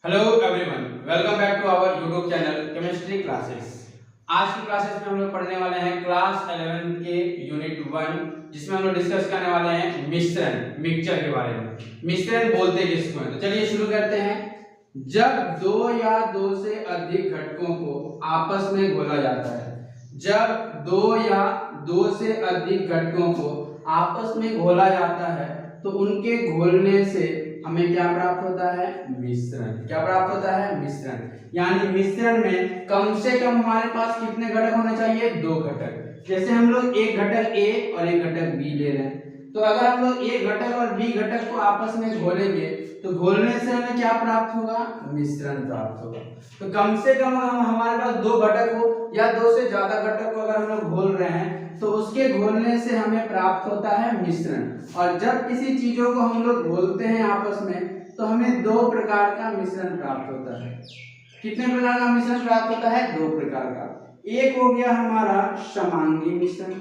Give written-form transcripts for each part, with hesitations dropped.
Hello everyone, welcome back to our YouTube channel chemistry classes. आज की classes में हम लोग पढ़ने वाले हैं क्लास 11 के यूनिट 1, जिसमें हम लोग डिस्कस करने वाले हैं मिश्रण मिक्सचर के बारे में। मिश्रण बोलते किसको हैं? तो चलिए शुरू करते हैं। जब दो या दो से अधिक घटकों को आपस में घोला जाता है, जब दो या दो से अधिक घटकों को आपस में घोला जाता है तो उनके घोलने से हमें क्या प्राप्त होता है? मिश्रण। क्या प्राप्त होता है? मिश्रण। यानी मिश्रण में कम से कम हमारे पास कितने घटक होने चाहिए? दो घटक। जैसे हम लोग एक घटक ए और एक घटक बी ले रहे हैं, तो अगर हम लोग एक घटक और बी घटक को आपस में घोलेंगे तो घोलने से हमें क्या प्राप्त होगा? मिश्रण प्राप्त होगा। तो कम से कम अगर हमारे पास दो घटक हो या दो से ज्यादा घटक को अगर हम लोग घोल रहे हैं तो उसके घोलने से हमें प्राप्त होता है मिश्रण। और जब किसी चीजों को हम लोग घोलते हैं आपस में तो हमें दो प्रकार का मिश्रण प्राप्त होता है। कितने प्रकार का मिश्रण प्राप्त होता है? दो प्रकार का। एक हो गया हमारा समांगी मिश्रण।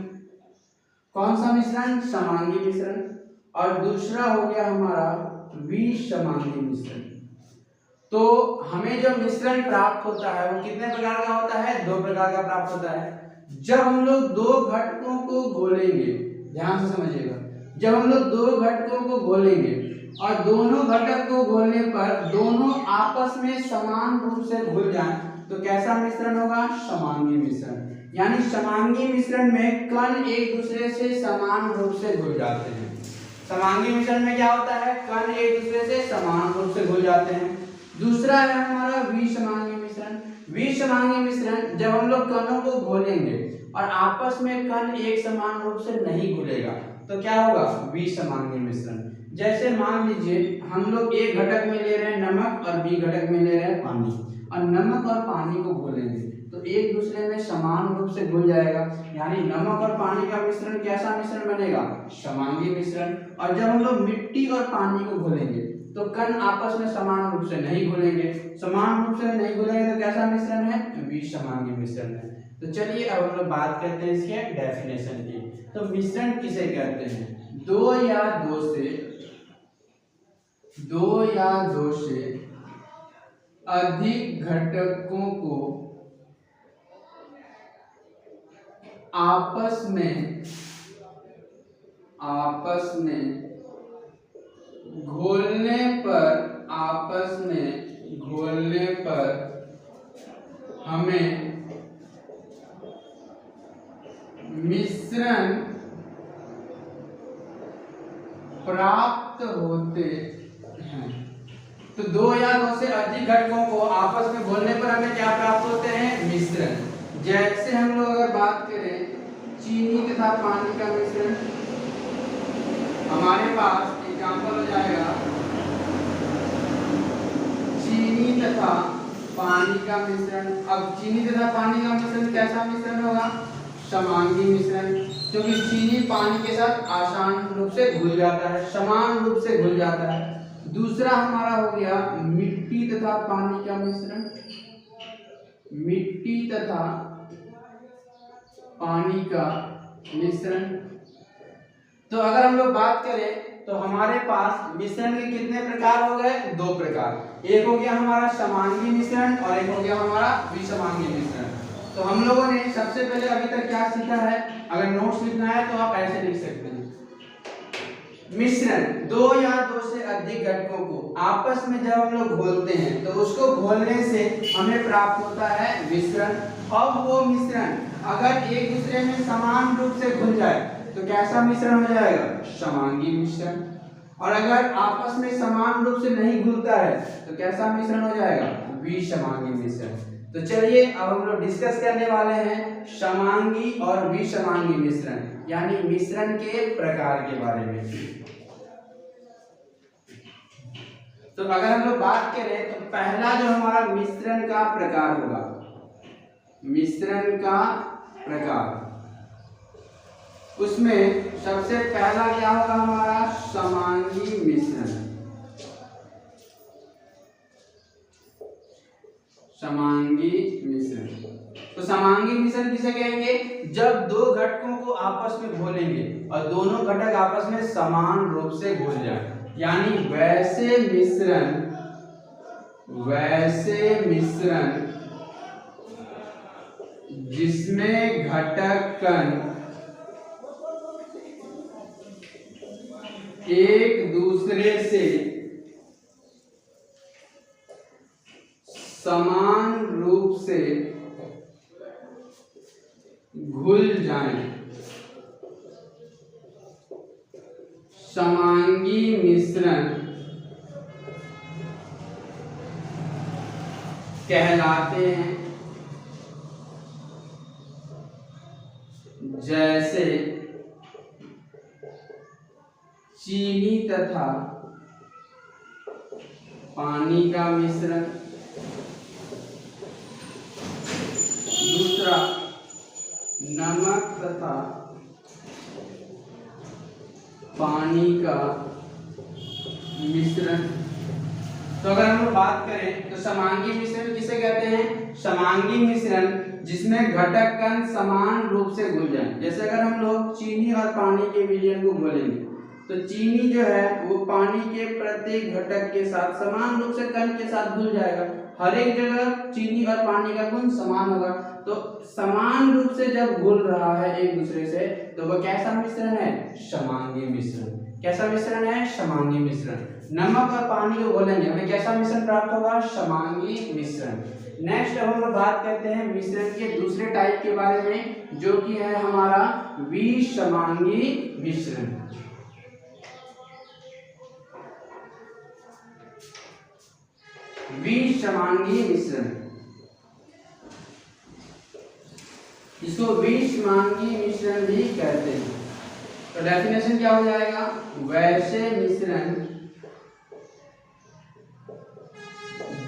कौन सा मिश्रण? समांगी मिश्रण। और दूसरा हो गया हमारा विसमांगी मिश्रण। तो हमें जो मिश्रण प्राप्त होता है वो कितने प्रकार का होता है? दो प्रकार का प्राप्त होता है। जब हम लोग दो घटकों को घोलेंगे, ध्यान से समझिएगा, जब हम लोग दो घटकों को घोलेंगे और दोनों घटक को घोलने पर दोनों आपस में समान रूप से घुल जाएं तो कैसा मिश्रण होगा? समांगी मिश्रण। यानी समांगी मिश्रण में कण एक दूसरे से समान रूप से घुल जाते हैं। समांगी मिश्रण में क्या होता है? कण एक दूसरे से समान रूप से घुल जाते हैं। दूसरा है हमारा विसमांगी मिश्रण। विसमांगी मिश्रण जब हम लोग कणों को घोलेंगे और आपस में कण एक समान रूप से नहीं घुलेगा तो क्या होगा? विसमांगी मिश्रण। जैसे मान लीजिए हम लोग एक घटक में ले रहे हैं नमक और बी घटक में ले रहे हैं पानी, और नमक और पानी को घोलेंगे तो एक दूसरे में समान रूप से घुल जाएगा। यानी नमक और पानी का मिश्रण कैसा मिश्रण बनेगा? समांगी मिश्रण। और जब हम लोग मिट्टी और पानी को घोलेंगे तो कण आपस में समान रूप से नहीं घुलेंगे। समान रूप से नहीं घुलेंगे तो कैसा मिश्रण है? विसमांगी मिश्रण है। तो चलिए अब हम लोग बात करते हैं इसके डेफिनेशन की। तो मिश्रण किसे कहते हैं? दो या दो से अधिक घटकों को आपस में घोलने पर हमें मिश्रण प्राप्त होते हैं। तो दो या दो से अधिक घटकों को आपस में घोलने पर हमें क्या प्राप्त होते हैं? मिश्रण। जैसे हम लोग अगर बात करें चीनी तथा पानी का मिश्रण, हमारे पास एग्जांपल हो जाएगा चीनी तथा पानी का मिश्रण। अब चीनी तथा पानी का मिश्रण कैसा मिश्रण होगा? समांगी मिश्रण, क्योंकि चीनी पानी के साथ आसान रूप से घुल जाता है, समान रूप से घुल जाता है। दूसरा हमारा हो गया मिट्टी तथा पानी का मिश्रण। मिट्टी तथा पानी का मिश्रण। तो अगर हम लोग बात करें तो हमारे पास मिश्रण के कितने प्रकार हो गए? दो प्रकार। एक हो गया हमारा समांगी मिश्रण और एक हो गया हमारा विसमांगी मिश्रण। तो हम लोगों ने सबसे पहले अभी तक क्या सीखा है? अगर नोट्स लिखना है तो आप ऐसे लिख सकते हैं। मिश्रण दो या दो से अधिक घटकों को आपस में जब हम लोग घोलते हैं तो उसको घोलने से हमें प्राप्त होता है मिश्रण। अब वो मिश्रण अगर एक दूसरे में समान रूप से घुल जाए तो कैसा मिश्रण हो जाएगा? समांगी मिश्रण। और अगर आपस में समान रूप से नहीं घुलता है तो कैसा मिश्रण हो जाएगा? विसमांगी मिश्रण। तो चलिए अब हम लोग डिस्कस करने वाले हैं समांगी और विसमांगी मिश्रण, यानी मिश्रण के प्रकार के बारे में। तो अगर हम लोग बात करें तो पहला जो हमारा मिश्रण का प्रकार होगा, मिश्रण का प्रकार, उसमें सबसे पहला क्या होगा? हमारा समांगी मिश्रण। समांगी मिश्रण। तो समांगी मिश्रण किसे कहेंगे? जब दो घटकों को आपस में घोलेंगे और दोनों घटक आपस में समान रूप से घुल जाए, यानी वैसे मिश्रण वैसे मिश्रण जिसमें घटक कण एक दूसरे से समान रूप से घुल जाएं, समांगी मिश्रण कहलाते हैं। जैसे चीनी तथा पानी का मिश्रण। दूसरा, नमक तथा पानी का मिश्रण। तो अगर हम लोग बात करें तो समांगी मिश्रण किसे कहते हैं? समांगी मिश्रण जिसमें घटक कण समान रूप से घुल जाए। जैसे अगर हम लोग चीनी और पानी के विलयन को घोलेंगे तो चीनी जो है वो पानी के प्रत्येक घटक के साथ समान रूप से कण के साथ घुल जाएगा। हर एक जगह चीनी और पानी का गुण समान होगा। तो समान रूप से जब घुल रहा है एक दूसरे से तो वह कैसा मिश्रण है? समांगी मिश्रण। कैसा मिश्रण है? समांगी मिश्रण। नमक और पानी को घोलेंगे हमें कैसा मिश्रण प्राप्त होगा? समांगी मिश्रण। नेक्स्ट अब हम लोग बात करते हैं मिश्रण के दूसरे टाइप के बारे में, जो कि है हमारा विषमांगी मिश्रण। विषमांगी मिश्रण, इसको विषमांगी मिश्रण भी कहते हैं। तो डेफिनेशन क्या हो जाएगा? वैसे मिश्रण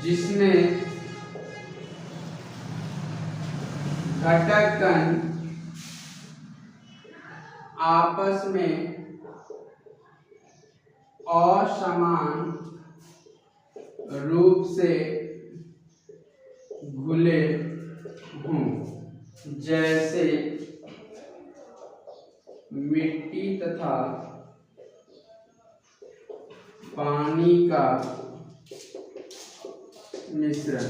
जिसमें घटक कण आपस में असमान रूप से घुले हों। जैसे मिट्टी तथा पानी का मिश्रण।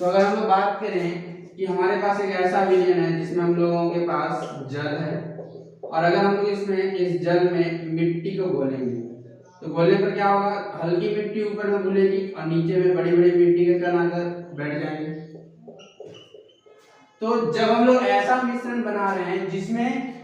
तो अगर हम लोग बात करें कि हमारे पास एक ऐसा विलयन है जिसमें हम लोगों के पास जल है, और अगर हम लोग इसमें इस जल में मिट्टी को घोलेंगे तो घोलने पर क्या होगा? हल्की मिट्टी ऊपर में घुलेगी और नीचे में बड़ी बड़ी मिट्टी के कण आकर बैठ जाएंगे। तो जब हम लोग ऐसा मिश्रण बना रहे हैं जिसमें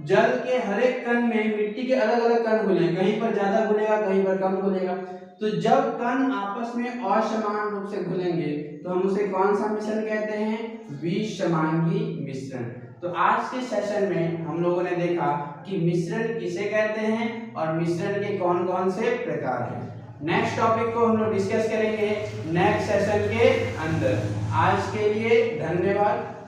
जल के हर एक कण में मिट्टी के अलग अलग कण घुले, कहीं पर ज्यादा घुलेगा कहीं पर कम घुलेगा, तो जब कण आपस में असमान रूप से घुलेंगे तो हम उसे कौन सा मिश्रण कहते हैं? विषमांगी मिश्रण। तो आज के सेशन में हम लोगों ने देखा कि मिश्रण किसे कहते हैं और मिश्रण के कौन कौन से प्रकार हैं। नेक्स्ट टॉपिक को हम लोग डिस्कस करेंगे नेक्स्ट सेशन के अंदर। आज के लिए धन्यवाद।